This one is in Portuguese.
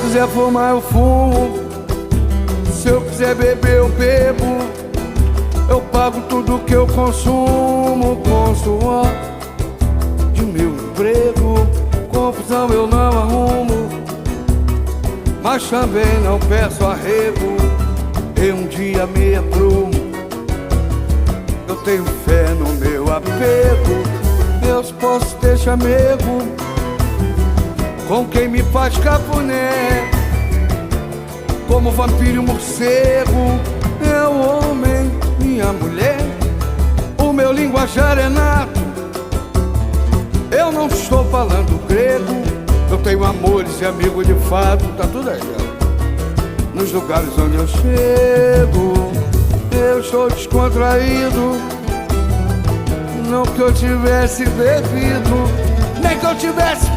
quiser fumar eu fumo, se eu quiser beber eu bebo. Eu pago tudo que eu consumo com suor de meu emprego. Confusão eu não arrumo, mas também não peço arrego. E um dia me aprumo, eu tenho fé no meu apego. Deus, posso ter chamego com quem me faz cafuné, como vampiro e morcego. Meu homem, minha mulher, o meu linguajar é nato. Eu não estou falando grego, eu tenho amores e amigos de fato. Tá tudo aí, ó. Nos lugares onde eu chego, eu estou descontraído. Não que eu tivesse bebido, nem que eu tivesse